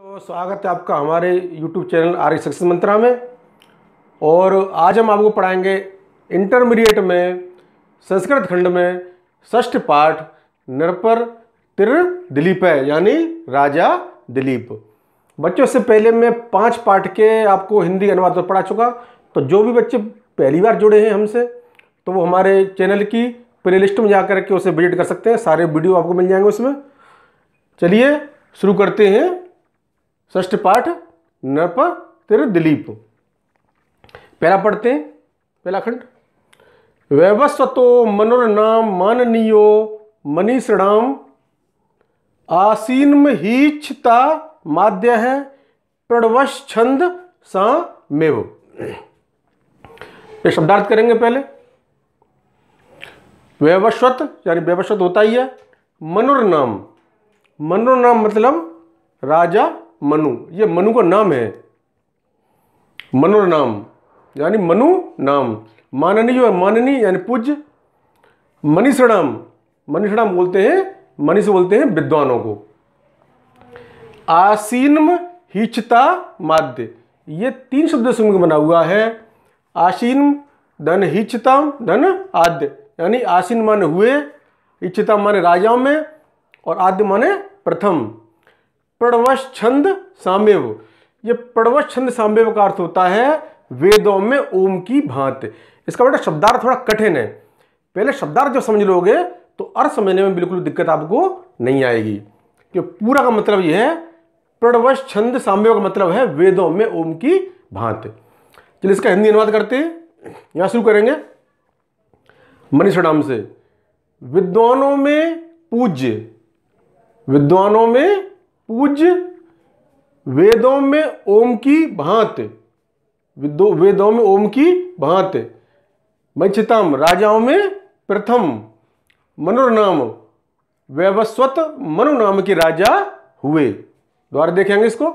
तो स्वागत है आपका हमारे YouTube चैनल आर्य सक्सेस मंत्रा में। और आज हम आपको पढ़ाएंगे इंटरमीडिएट में संस्कृत खंड में षष्ठ पाठ नृपर तिर दिलीप है, यानी राजा दिलीप। बच्चों से पहले मैं 5 पाठ के आपको हिंदी अनुवाद तो पढ़ा चुका, तो जो भी बच्चे पहली बार जुड़े हैं हमसे तो वो हमारे चैनल की प्लेलिस्ट में जाकर के उसे विजिट कर सकते हैं। सारे वीडियो आपको मिल जाएंगे उसमें। चलिए शुरू करते हैं। षष्ठ पाठ नृप तिर दिलीप। पहला पढ़ते हैं, पहला खंड। वैवस्वतो मनुर्नाम माननीयो मनीषणाम आसीन्म हीच्छता माध्य है प्रणवश छंद सा मेव। ये शब्दार्थ करेंगे पहले। वैवस्वत यानी वैवस्वत होता ही है। मनुर्नाम, मनुर्नाम मतलब राजा मनु, ये मनु का नाम है। मनुर्नाम यानी मनु नाम। माननीय और माननीय यानी पूज्य। मनीषणाम, मनीषणाम बोलते हैं, मनीष बोलते हैं विद्वानों को। आसीन्म हीच्छता माध्य, ये 3 शब्दों से बना हुआ है। आसीन धन हीच्छताम धन आद्य, यानी आसीन माने हुए, इच्छता माने राजाओं में, और आद्य माने प्रथम। प्रणवश छंद साम्यव, ये प्रणवश छंद साम्यव का अर्थ होता है वेदों में ओम की भांति। इसका बेटा शब्दार्थ थोड़ा कठिन है। पहले शब्दार्थ जब समझ लोगे तो अर्थ समझने में बिल्कुल दिक्कत आपको नहीं आएगी, क्योंकि पूरा का मतलब यह है प्रणवश छंद साम्यव का मतलब है वेदों में ओम की भांति। चलिए इसका हिंदी अनुवाद करते हैं। यहां शुरू करेंगे मनीषणाम से। विद्वानों में पूज्य, विद्वानों में पूज्य, वेदों में ओम की भांति, वेदों में ओम की भांति। मच्छिताम राजाओं में प्रथम। मनुर्नाम वैवस्वत मनु नाम के राजा हुए। द्वारा देखेंगे इसको।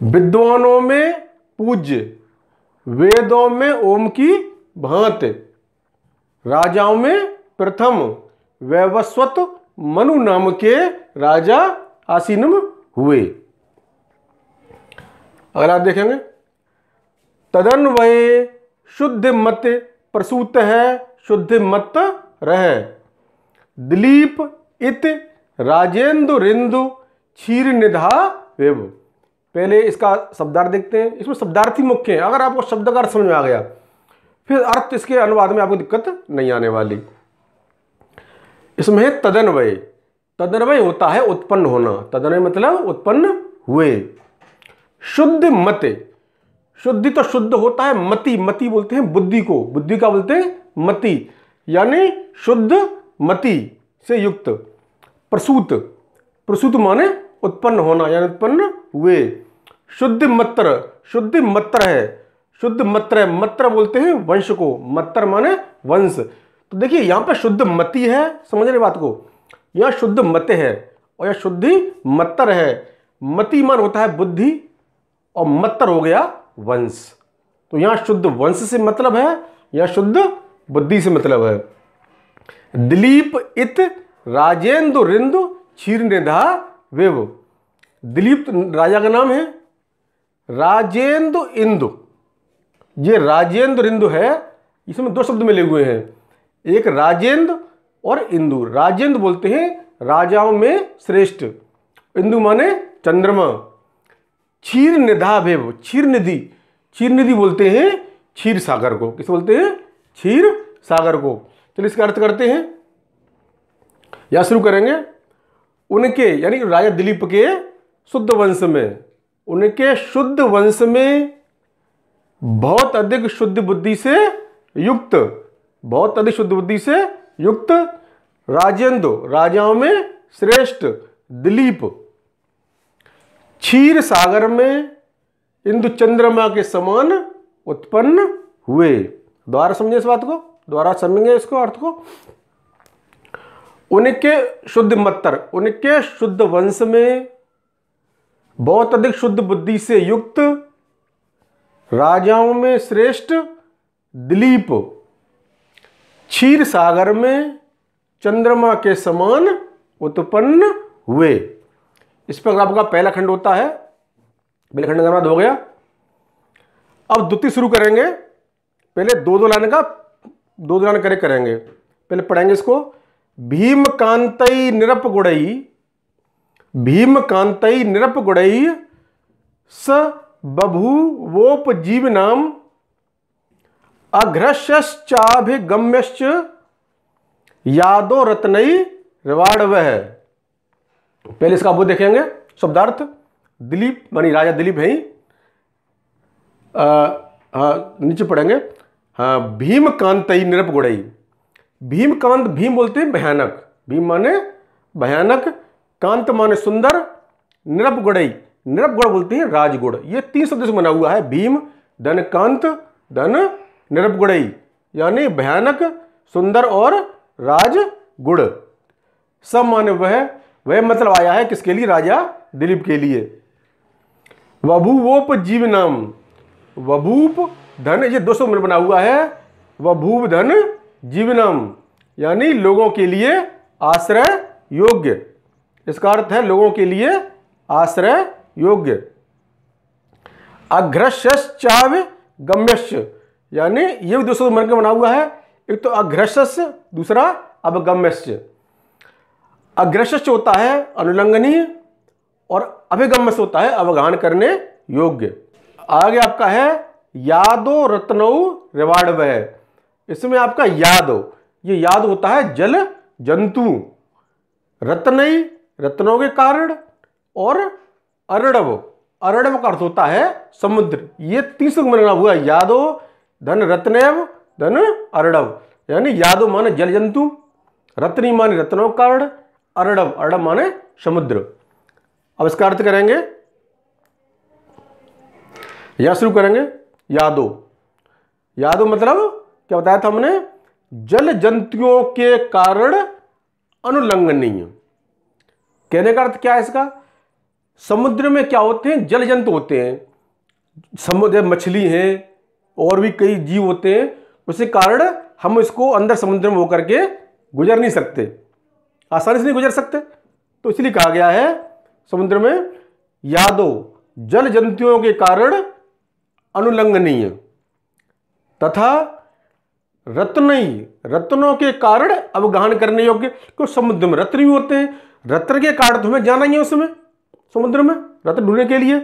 विद्वानों में पूज्य, वेदों में ओम की भांति, राजाओं में प्रथम, वैवस्वत मनु नाम के राजा आसीनम हुए। अगर आप देखेंगे तदन्वये शुद्ध मत प्रसूत है शुद्ध मत रह दिलीप इत राजेंद्र रिंदु क्षीर निधा वेव। पहले इसका शब्दार्थ देखते हैं। इसमें शब्दार्थ ही मुख्य है। अगर आपको शब्द का अर्थ समझ में आ गया फिर अर्थ इसके अनुवाद में आपको दिक्कत नहीं आने वाली। इसमें है तदन्वय। तदन्वय होता है उत्पन्न होना। तदन्वय मतलब उत्पन्न हुए। शुद्ध मत, शुद्धि तो शुद्ध होता है मति, मति बोलते हैं बुद्धि को, बुद्धि का बोलते हैं मति, यानी शुद्ध मति से युक्त। प्रसूत, प्रसूत माने उत्पन्न होना यानी उत्पन्न हुए। शुद्ध मत्र, शुद्ध मत्र है, शुद्ध मत्र है, मत्र बोलते हैं वंश को, मत्र माने वंश। तो देखिए यहां पर शुद्ध मति है, समझ रहे बात को। यहां शुद्ध मत है और यह शुद्धि मत्तर है। मति मान होता है बुद्धि और मत्तर हो गया वंश। तो यहां शुद्ध वंश से मतलब है, यह शुद्ध बुद्धि से मतलब है। दिलीप इत राजेंद्र रिंदु क्षीर निधा वेव। दिलीप राजा का नाम है। राजेंद्र इंदु, ये राजेंद्र इंदु है। इसमें 2 शब्द मिले हुए हैं, एक राजेंद्र और इंदु। राजेंद्र बोलते हैं राजाओं में श्रेष्ठ, इंदु माने चंद्रमा। क्षीर निधा भेव, क्षीर निधि, क्षीर निधि बोलते हैं क्षीर सागर को। किसे बोलते हैं? क्षीर सागर को। चलिए इसका अर्थ करते हैं। या शुरू करेंगे। उनके यानी राजा दिलीप के शुद्ध वंश में, उनके शुद्ध वंश में बहुत अधिक शुद्ध बुद्धि से युक्त, बहुत अधिक शुद्ध बुद्धि से युक्त राजेंद्र, राजाओं में श्रेष्ठ दिलीप, क्षीर सागर में इंदु चंद्रमा के समान उत्पन्न हुए। द्वारा समझे इस बात को, द्वारा समझेंगे इसको अर्थ को। उनके शुद्ध मत्तर, उनके शुद्ध वंश में बहुत अधिक शुद्ध बुद्धि से युक्त राजाओं में श्रेष्ठ दिलीप क्षीर सागर में चंद्रमा के समान उत्पन्न हुए। इस पैराग्राफ का पहला खंड होता है, पहले खंड का अनुवाद हो गया। अब द्वितीय शुरू करेंगे। पहले दो दो लाइन करेंगे। पहले पढ़ेंगे इसको। भीम कांतई निरप गुड़ई, भीम कांतई निरप गुड़ई, स बभूवोप जीवनाम, अघ्रश्चाभिगम्यश्च, यादो रत्नई रिवाड़वः। पहले इसका बोध देखेंगे, शब्दार्थ। दिलीप मानी राजा दिलीप है ही। नीचे पढ़ेंगे। हाँ, भीम कांतई निरप गुड़ई। भीम कांत, भीम बोलते हैं भयानक, भीम माने भयानक, कांत माने सुंदर, निरप गुड़ई, निरप गुड़ बोलते हैं राजगुड़। ये 3 शब्द से बना हुआ है, भीम धन कांत धन निरप गुड़ई, यानी भयानक, सुंदर और राजगुड़। सब माने वह मतलब आया है किसके लिए? राजा दिलीप के लिए। वभूवोप जीवनाम, वभूप धन, ये 2 शब्द में बना हुआ है। वभूव धन जीवनम, यानी लोगों के लिए आश्रय योग्य। इसका अर्थ है लोगों के लिए आश्रय योग्य। अघ्रश्चाभिगम्यश्च, यानी ये भी 2 शब्द मिलकर बना हुआ है। एक तो अघ्रश्च, दूसरा अवगम्यश्च। अग्रश्च होता है अनुलंघनीय और अभिगम्य होता है अवगाहन करने योग्य। आगे आपका है यादो रत्नौ रिवाड़वः। इसमें आपका यादो, ये याद होता है जल जंतु, रत्नई रत्नों के कारण, और अर्णव, अर्णव का अर्थ होता है समुद्र। ये 3 शब्द बना हुआ है, यादो धन रत्नैव धन अर्णव, यानी यादो माने जल जंतु, रत्नी माने रत्नों के कारण, अर्णव, अर्णव माने समुद्र। अब इसका अर्थ करेंगे, यहां शुरू करेंगे। यादो, यादो मतलब क्या बताया था हमने? जल जंतुओं के कारण अनुलंघनीय। कहने का अर्थ क्या है इसका? समुद्र में क्या होते हैं? जल जंतु होते हैं, समुद्र मछली हैं और भी कई जीव होते हैं, उसी कारण हम इसको अंदर समुद्र में होकर के गुजर नहीं सकते, आसानी से नहीं गुजर सकते। तो इसलिए कहा गया है समुद्र में यादो जल जंतुओं के कारण अनुलंघनीय, तथा रत्नई रत्नों के कारण अवगाहन करने योग्य। क्यों? समुद्र में रत्न भी होते हैं, रत्न के कारण तुम्हें जाना ही है उसमें, समुद्र में रत्न ढूंढने के लिए।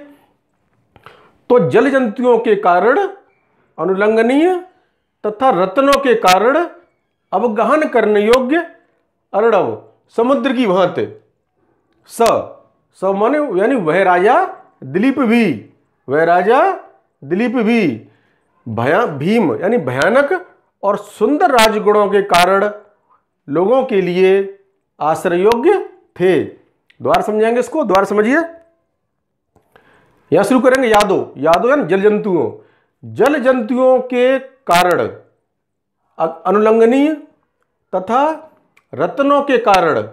तो जल जंतुओं के कारण अनुलंघनीय तथा रत्नों के कारण अवगाहन करने योग्य, अर्णव समुद्र की भांति। स माने यानी वह राजा दिलीप भी, वह राजा दिलीप भी भीम यानी भयानक और सुंदर राजगुणों के कारण लोगों के लिए आश्रय योग्य थे। द्वार समझेंगे इसको, द्वार समझिए। यहां शुरू करेंगे यादो, यादो यानी जल जंतुओं, जल जंतुओं के कारण अनुलंघनीय तथा रत्नों के कारण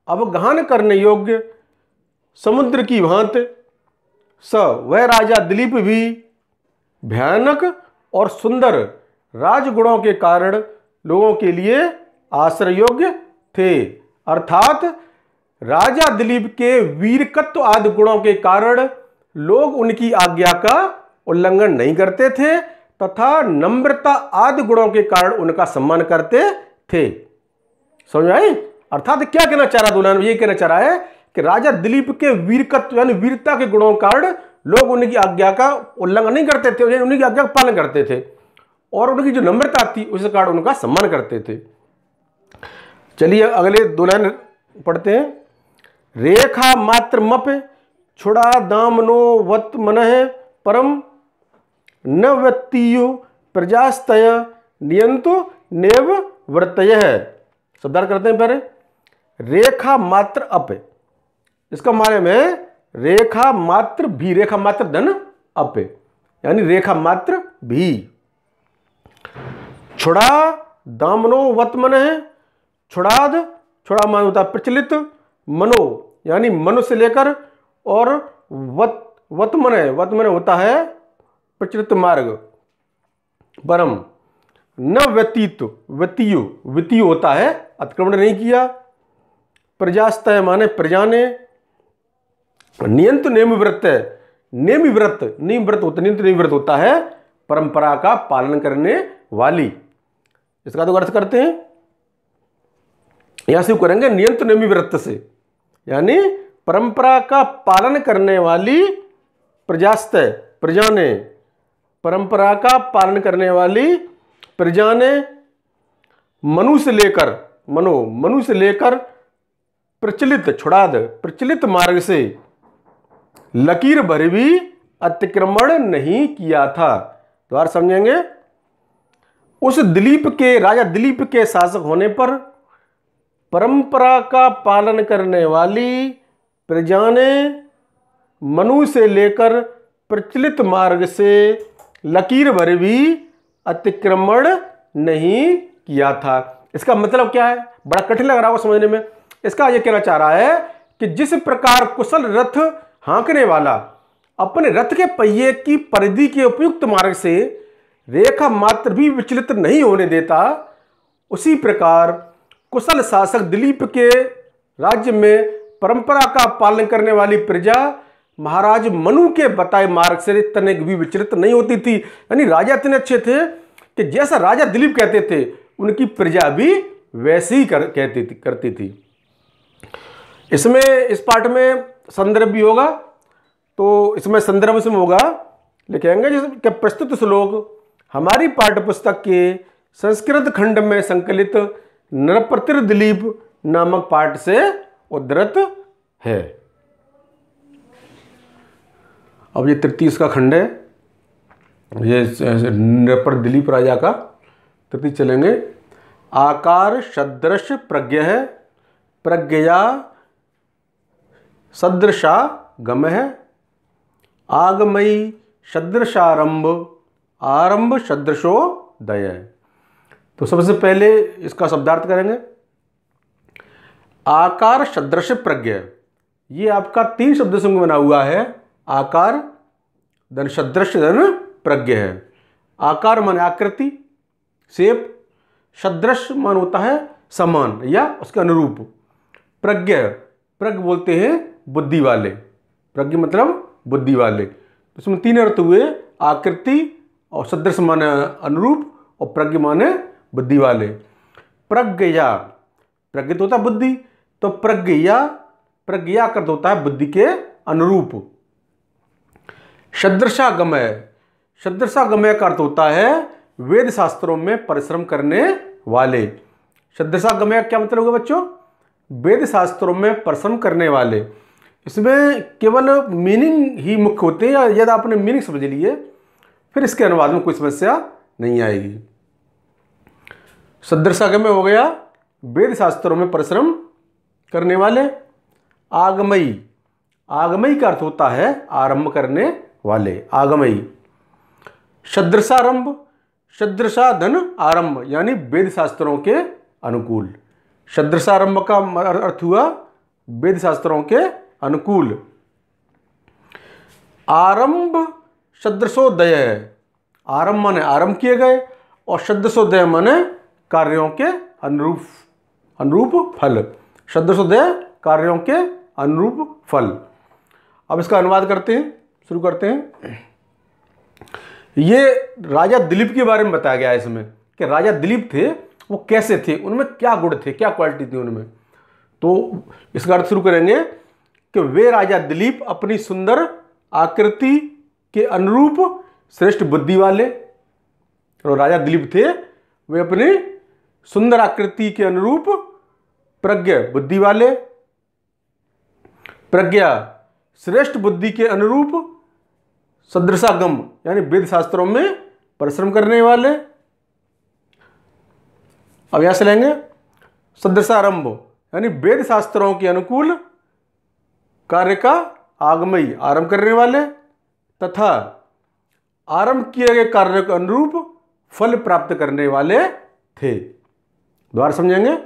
अवगाहन करने योग्य समुद्र की भांति। वह राजा दिलीप भी भयानक और सुंदर राजगुणों के कारण लोगों के लिए आश्रय योग्य थे। अर्थात राजा दिलीप के वीरकत्व आदि गुणों के कारण लोग उनकी आज्ञा का उल्लंघन नहीं करते थे तथा नम्रता आदि गुणों के कारण उनका सम्मान करते थे। समझ आई? अर्थात क्या कहना चाह रहा दुल्हन? ये कहना चाह रहा है कि राजा दिलीप के वीरकत्व यानी वीरता के गुणों के कारण लोग उनकी आज्ञा का उल्लंघन नहीं करते थे, उनकी आज्ञा का पालन करते थे, और उनकी जो नम्रता थी उस कारण उनका सम्मान करते थे। चलिए अगले 2 लाइन पढ़ते हैं। रेखा मात्र मप छुड़ा दामनो वत मनः परम न व्यक्तियो प्रजास्तय नियंतो नेव व्रतयः। शब्दार्थ करते हैं पहले। रेखा मात्र अप, इसका माने में रेखा मात्र भी, रेखा मात्र धन अप यानी रेखा मात्र भी। छुड़ा दामनो वत मनः, छुड़ाद, छुड़ा मान होता है प्रचलित, मनो यानी मनो से लेकर, और वत मन होता है प्रचलित मार्ग, परम न व्यतीत, वितीय होता है अतिक्रमण नहीं किया, प्रजास्तय माने प्रजा ने, नियंत नेम व्रत है, नेम व्रत होता है परंपरा का पालन करने वाली। इसका तो अर्थ करते हैं, यहां से करेंगे नियंत नेमी व्रत से, यानी परंपरा का पालन करने वाली प्रजास्त, प्रजा ने, परंपरा का पालन करने वाली प्रजा ने मनु से लेकर प्रचलित मार्ग से लकीर भर भी अतिक्रमण नहीं किया था। तो और समझेंगे, उस राजा दिलीप के शासक होने पर परंपरा का पालन करने वाली प्रजा ने मनु से लेकर प्रचलित मार्ग से लकीर भर भी अतिक्रमण नहीं किया था। इसका मतलब क्या है? बड़ा कठिन लग रहा है समझने में। इसका यह कहना चाह रहा है कि जिस प्रकार कुशल रथ हाँकने वाला अपने रथ के पहिए की परिधि के उपयुक्त मार्ग से रेखा मात्र भी विचलित नहीं होने देता, उसी प्रकार कुशल शासक दिलीप के राज्य में परंपरा का पालन करने वाली प्रजा महाराज मनु के बताए मार्ग से तनिक भी विचलित नहीं होती थी। यानी राजा इतने अच्छे थे कि जैसा राजा दिलीप कहते थे उनकी प्रजा भी वैसे ही करती थी। इसमें इस पाठ में संदर्भ भी होगा, तो इसमें संदर्भ से होगा लिखेंगे जिसके प्रस्तुत श्लोक हमारी पाठ्य पुस्तक के संस्कृत खंड में संकलित नृपतिर दिलीप नामक पाठ से उद्धृत है। अब ये 33 का खंड है, ये नृपर दिलीप राजा का 33 चलेंगे। आकार सदृश प्रज्ञ है, प्रज्ञया सदृशा गम है, आगमयी सदृशारंभ, आरंभ सदृशो दय है। तो सबसे पहले इसका शब्दार्थ करेंगे। आकार सदृश प्रज्ञ, ये आपका 3 शब्दों से बना हुआ है। आकार धन सदृश धन प्रज्ञ है। आकार मान आकृति, शेप, सदृश मान होता है समान या उसके अनुरूप। प्रज्ञ, प्रज्ञ बोलते हैं बुद्धि वाले, प्रज्ञ मतलब बुद्धि वाले। इसमें 3 अर्थ हुए, आकृति और सदृश माने अनुरूप और प्रज्ञ माने बुद्धि वाले। प्रज्ञया, प्रज्ञ तो होता है बुद्धि, तो प्रज्ञया, प्रज्ञा का अर्थ होता है बुद्धि के अनुरूप। सदृशागमय, सदृशागमय का अर्थ होता है वेद शास्त्रों में परिश्रम करने वाले। सदृशागमय क्या मतलब होगा बच्चों? वेद शास्त्रों में परिश्रम करने वाले। इसमें केवल मीनिंग ही मुख्य होते हैं, या यदि आपने मीनिंग समझ लिए फिर इसके अनुवाद में कोई समस्या नहीं आएगी। सदृशागमय हो गया वेद शास्त्रों में परिश्रम करने वाले। आगमयी, आगमयी का अर्थ होता है आरंभ करने वाले, आगमयी। सदृशारंभ, सदृशा धन आरंभ, यानी वेद शास्त्रों के अनुकूल। सदृशारंभ का अर्थ हुआ वेद शास्त्रों के अनुकूल। आरंभ सदृशोदय, आरंभ माने आरंभ किए गए और सदृशोदय माने कार्यों के अनुरूप, अनुरूप फल। सदृशोदय कार्यों के अनुरूप फल। अब इसका अनुवाद करते हैं, शुरू करते हैं। ये राजा दिलीप के बारे में बताया गया है इसमें कि राजा दिलीप थे वो कैसे थे, उनमें क्या गुण थे, क्या क्वालिटी थी उनमें। तो इसका अर्थ शुरू करेंगे कि वे राजा दिलीप अपनी सुंदर आकृति के अनुरूप श्रेष्ठ बुद्धि वाले, और राजा दिलीप थे वे अपनी सुंदर आकृति के अनुरूप प्रज्ञ बुद्धि वाले। प्रज्ञा श्रेष्ठ बुद्धि के अनुरूप सदृशागम, यानी वेद शास्त्रों में परिश्रम करने वाले। अब यहां से लेंगे सदृशारंभ, यानी वेद शास्त्रों के अनुकूल कार्य का आगमयी, आरंभ करने वाले, तथा आरंभ किए गए कार्य के अनुरूप फल प्राप्त करने वाले थे। द्वारा समझेंगे।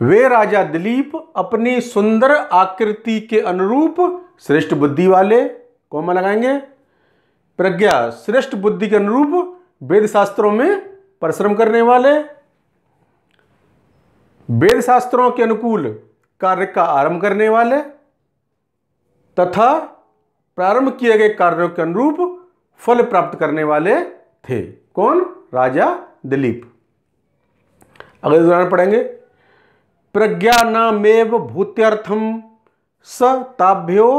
वे राजा दिलीप अपनी सुंदर आकृति के अनुरूप श्रेष्ठ बुद्धि वाले, कौमा लगाएंगे, प्रज्ञा श्रेष्ठ बुद्धि के अनुरूप वेद शास्त्रों में परिश्रम करने वाले, वेद शास्त्रों के अनुकूल कार्य का आरंभ करने वाले, तथा प्रारंभ किए गए कार्यों के अनुरूप फल प्राप्त करने वाले थे। कौन? राजा दिलीप। अगले उदाहरण पढ़ेंगे। प्रज्ञानामेव भूत्यर्थम स ताभ्यो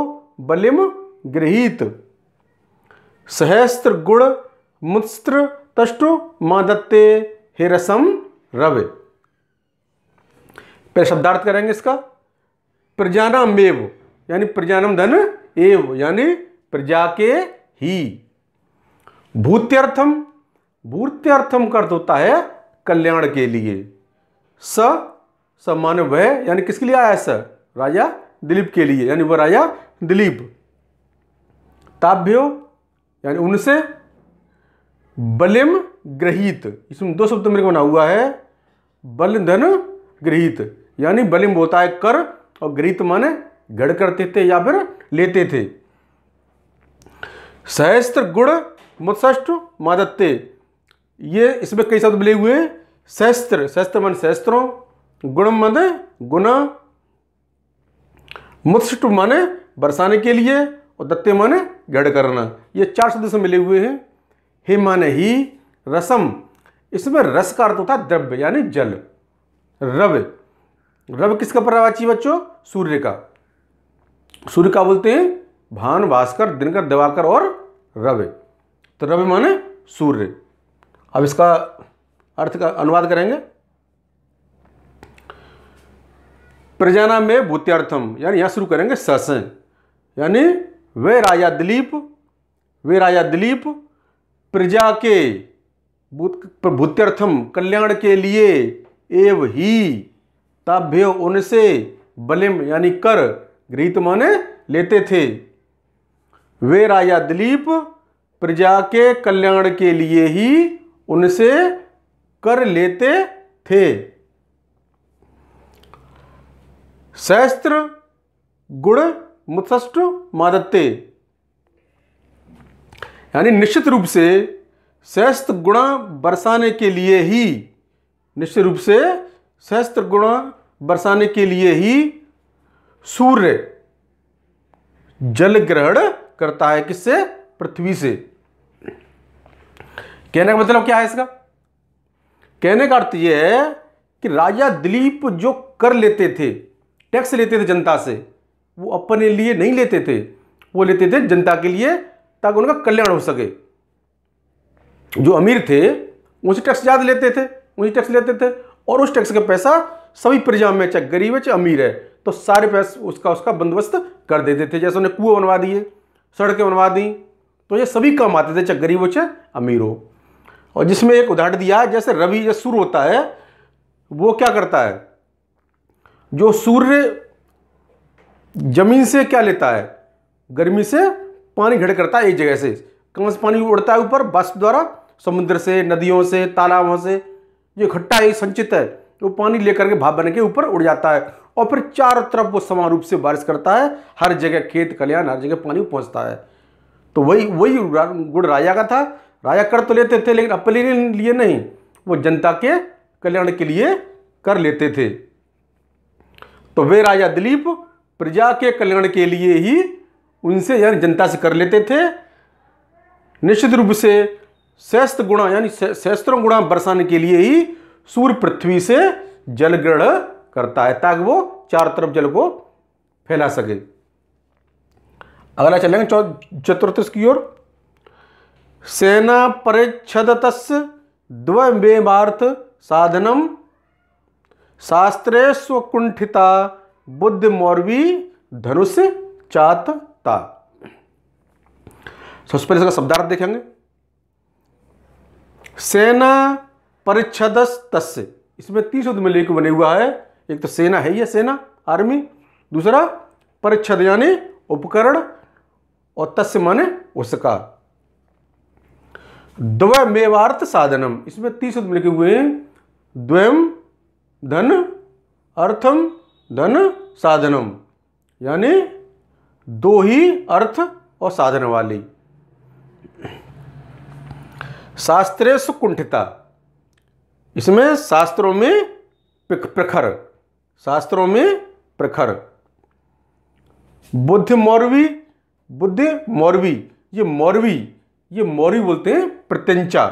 बलिम गृहीत सहस्त्र गुण मुत्स्त्र तष्टु मादत्ते हिरसम रवे। पहले शब्दार्थ करेंगे इसका। प्रजानामेव यानी प्रजानम धन एव यानी प्रजा के ही। भूत्यर्थम, भूत्यर्थम का अर्थ होता है कल्याण के लिए। स माने वह यानी किसके लिए आया? स राजा दिलीप के लिए, यानी वह राजा दिलीप। ताभ्यो यानी उनसे, बलिम गृहीत, इसमें दो शब्द मेरे को बना हुआ है। बल धन गृहीत यानी बलिम होता है कर, और गृहीत माने गढ़ करते थे या फिर लेते थे। सहस्त्र गुण मुत्सष्ट मादत्ते, ये इसमें कई शब्द मिले हुए हैं। सहस्त्र, सहस्त्र माने सहस्त्रों, गुण माने गुना, मुत्सष्ट माने बरसाने के लिए, और दत्ते माने गढ़ करना। ये चार शब्द से मिले हुए हैं। हे माने ही, रसम, इसमें रस का अर्थ होता है द्रव्य यानी जल। रव, रव किसका पर्यायवाची बच्चों? सूर्य का। सूर्य का बोलते हैं भान, भास्कर, दिनकर, दिवाकर और रवि। तो रवि माने सूर्य। अब इसका अर्थ का अनुवाद करेंगे। प्रजाना में भूत्यार्थम यानी यहां शुरू करेंगे स से, यानी वे राजा दिलीप, वे राजा दिलीप प्रजा के भूत्यर्थम कल्याण के लिए, एव ही, ताभ्यो उनसे, बलिम यानी कर, गृहीत माने लेते थे। वे राजा दिलीप प्रजा के कल्याण के लिए ही उनसे कर लेते थे। सहस्त्र गुण मुत्सष्ट मादत्ते, यानी निश्चित रूप से सहस्त्र गुणा बरसाने के लिए ही, निश्चित रूप से सहस्त्र गुणा बरसाने के लिए ही सूर्य जल ग्रहण करता है। किससे? पृथ्वी से। कहने का मतलब क्या है इसका? कहने का अर्थ यह है कि राजा दिलीप जो कर लेते थे, टैक्स लेते थे जनता से, वो अपने लिए नहीं लेते थे, वो लेते थे जनता के लिए ताकि उनका कल्याण हो सके। जो अमीर थे उनसे टैक्स ज्यादा लेते थे, उन्हीं टैक्स लेते थे, और उस टैक्स का पैसा सभी प्रजा में, चाहे गरीब है चाहे अमीर है, तो सारे पैसे उसका बंदोबस्त कर देते थे। जैसे उन्हें कुएं बनवा दिए, सड़कें बनवा दी, तो ये सभी काम आते थे, चाहे गरीब हो चाहे अमीर हो। और जिसमें एक उदाहरण दिया है, जैसे रवि जो सूर्य होता है वो क्या करता है? जो सूर्य जमीन से क्या लेता है? गर्मी से पानी घड़ करता है एक जगह से। कहाँ से पानी उड़ता है? ऊपर वाष्प द्वारा, समुद्र से, नदियों से, तालाबों से जो इकट्ठा है, संचित है, वो पानी लेकर के भाप बन के ऊपर उड़ जाता है, और फिर चारों तरफ वो समान रूप से बारिश करता है। हर जगह खेत खलिहान, हर जगह पानी पहुंचता है। तो वही गुण राजा का था। राजा कर तो लेते थे लेकिन अपने लिए नहीं, वो जनता के कल्याण के लिए कर लेते थे। तो वे राजा दिलीप प्रजा के कल्याण के लिए ही उनसे यानी जनता से कर लेते थे। निश्चित रूप से सहस्त्र गुणा यानी सहस्त्रों गुणा बरसाने के लिए ही सूर्य पृथ्वी से जल ग्रहण करता है ताकि वो चारों तरफ जल को फैला सके। अगला चलेंगे चतुर्थ की ओर। सेना परिच्छदतस्य द्वयमेवार्थ साधनम शास्त्रे स्वकुंठिता बुद्धि मौर्वी धनुष चातता। सबसे पहले इसका शब्दार्थ देखेंगे। सेना परिच्छदस तस्य, इसमें 3 शब्द मिलने को बने हुआ है। एक तो सेना है, ये सेना आर्मी, दूसरा परिच्छद यानी उपकरण, और तस्य माने उसका। द्वयमेवार्थ साधनम, इसमें 3 शब्द मिलके हुए हैं। द्वयम धन, अर्थम धन, साधनम, यानी 2 ही अर्थ और साधन वाली। शास्त्रे सुकुंठिता, इसमें शास्त्रों में प्रखर, शास्त्रों में प्रखर। बुद्धि मौरवी, बुद्धि मौरवी, ये मौरवी बोलते हैं प्रत्यंचा।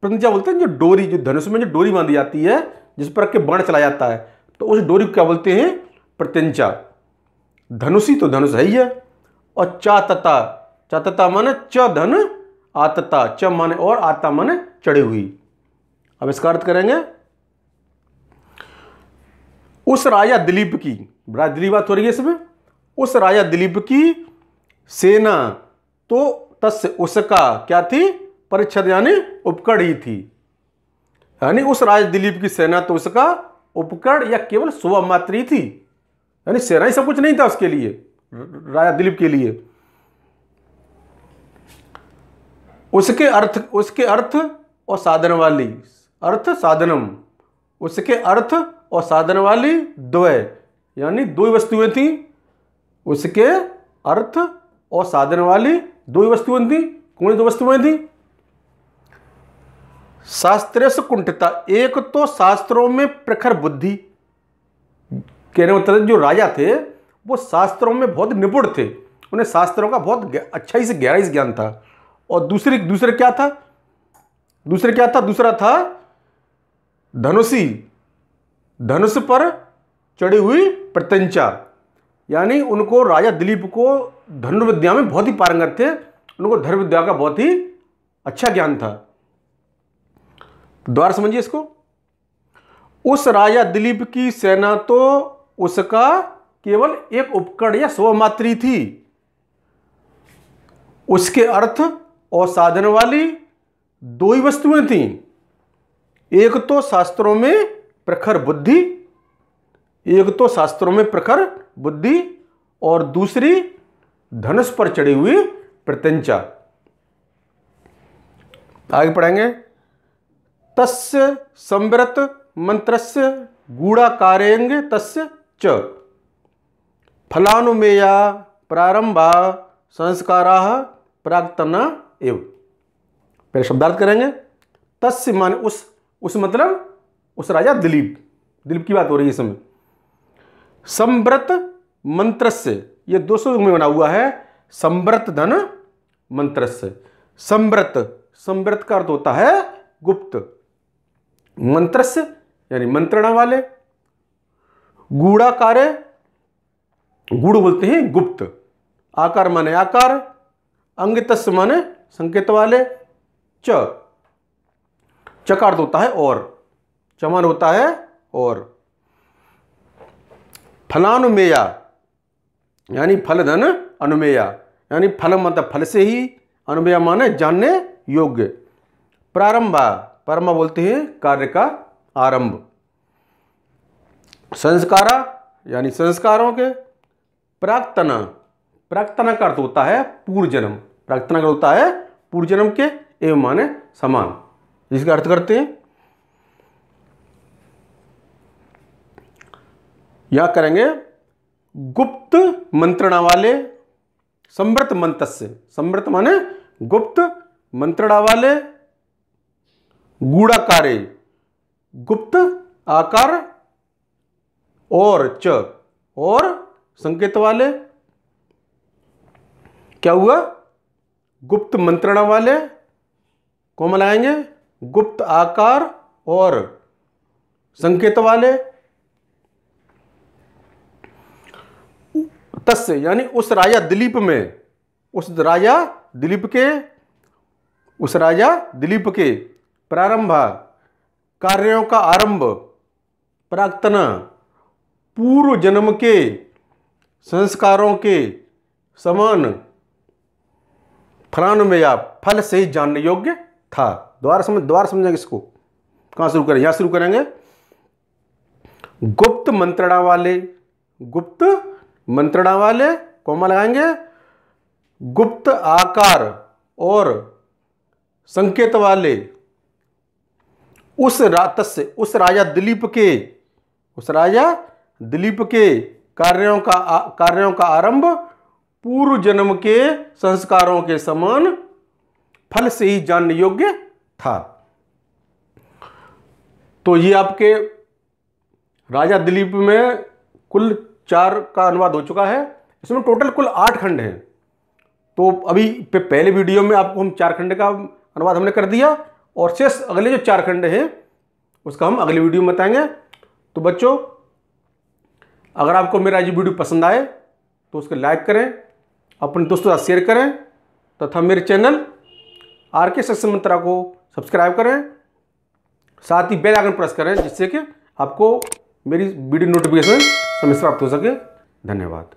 प्रत्यंचा बोलते हैं जो डोरी, जो धनुष में जो डोरी बांधी जाती है जिस पर के बाण चला जाता है, तो उस डोरी को क्या बोलते हैं? प्रत्यंचा। धनुषी तो धनुष है ही है। और चातता, चातता माने च धन आतता, च माने और, आता माने चढ़ी हुई। अब इसका अर्थ करेंगे, उस राजा दिलीप की, राजा दिलीप बात हो रही है इसमें, उस राजा दिलीप की सेना तो तस्य उसका क्या थी? परिच्छद यानी उपकरण ही थी। यानी उस राजा दिलीप की सेना तो उसका उपकरण या केवल शोभा मात्र ही थी, यानी सेना ही सब कुछ नहीं था उसके लिए, राजा दिलीप के लिए। उसके अर्थ और साधन वाली, अर्थ साधनम, उसके अर्थ और साधन वाली द्वय, यानी दो वस्तुएं थी। उसके अर्थ और साधन वाली दो वस्तुएं थी। कौन दो वस्तुएं थी? शास्त्रेश कुंठिता, एक तो शास्त्रों में प्रखर बुद्धि, कहने मतलब जो राजा थे वो शास्त्रों में बहुत निपुण थे, उन्हें शास्त्रों का बहुत अच्छाई से गहराई से ज्ञान था। और दूसरे क्या था? दूसरा था धनुषी, धनुष पर चढ़ी हुई प्रत्यंचा, यानी उनको राजा दिलीप को धनुर्विद्या में बहुत ही पारंगत थे, उनको धनुर्विद्या का बहुत ही अच्छा ज्ञान था। द्वार समझिए इसको। उस राजा दिलीप की सेना तो उसका केवल एक उपकरण या शोभा मात्र थी। उसके अर्थ और साधन वाली दो ही वस्तुएं थीं, एक तो शास्त्रों में प्रखर बुद्धि, एक तो शास्त्रों में प्रखर बुद्धि, और दूसरी धनुष पर चढ़ी हुई प्रत्यंचा। आगे पढ़ेंगे। तस्य संवृत मंत्रस्य गूढ़ाकारेंग तस्य च फलानुमेया प्रारंभा संस्कारा प्राक्तना एव। पहले शब्दार्थ करेंगे। तस्य माने उस मतलब उस राजा दिलीप की बात हो रही है इस समय। संव्रत मंत्रस्य, ये 200 में बना हुआ है। संव्रत धन मंत्रस्य, संव्रत का अर्थ होता है गुप्त, मंत्रस्य यानी मंत्रणा वाले, गूढ़ाकारे, गूढ़ बोलते हैं गुप्त, आकार माने आकार, अंग तस्य माने संकेत वाले, चकार होता है और, चमान होता है और, फलानुमेया यानी फल धन अनुमेया, यानी फल मतलब फल से ही, अनुमेया माने जानने योग्य, प्रारंभा, परमा बोलते हैं कार्य का आरंभ, संस्कारा यानी संस्कारों के, प्राक्तना, प्राक्तना का अर्थ होता है पूर्व जन्म, प्राक्तना का होता है पूर्व जन्म के, एवं माने समान, जिसका अर्थ करते हैं। यहां करेंगे गुप्त मंत्रणा वाले, संव्रत मंत्रस्य, संव्रत माने गुप्त, मंत्रणा वाले, गूढ़ाकारे गुप्त आकार, और संकेत वाले। क्या हुआ? गुप्त मंत्रणा वाले कौन लगाएंगे? गुप्त आकार और संकेत वाले। तस्य यानी उस राजा दिलीप में, उस राजा दिलीप के प्रारंभा कार्यों का आरंभ, प्राक्तना पूर्व जन्म के संस्कारों के समान, फलानुमेया फल से ही जानने योग्य था। द्वार समझेंगे इसको। कहां शुरू करें? यहां शुरू करेंगे। गुप्त मंत्रणा वाले कौमा लगाएंगे, गुप्त आकार और संकेत वाले, उस राजा दिलीप के कार्यों का आरंभ पूर्व जन्म के संस्कारों के समान फल से ही जानने योग्य था। तो ये आपके राजा दिलीप में कुल 4 का अनुवाद हो चुका है। इसमें टोटल कुल 8 खंड हैं। तो अभी पहले वीडियो में आपको हम 4 खंड का अनुवाद हमने कर दिया, और शेष अगले जो 4 खंड हैं उसका हम अगले वीडियो में बताएंगे। तो बच्चों, अगर आपको मेरा ये वीडियो पसंद आए तो उसको लाइक करें, अपने दोस्तों के साथ शेयर करें, तथा मेरे चैनल RK सक्षम मंत्रा को सब्सक्राइब करें, साथ ही बेल आइकन प्रेस करें, जिससे कि आपको मेरी वीडियो नोटिफिकेशन समय से प्राप्त हो सके। धन्यवाद।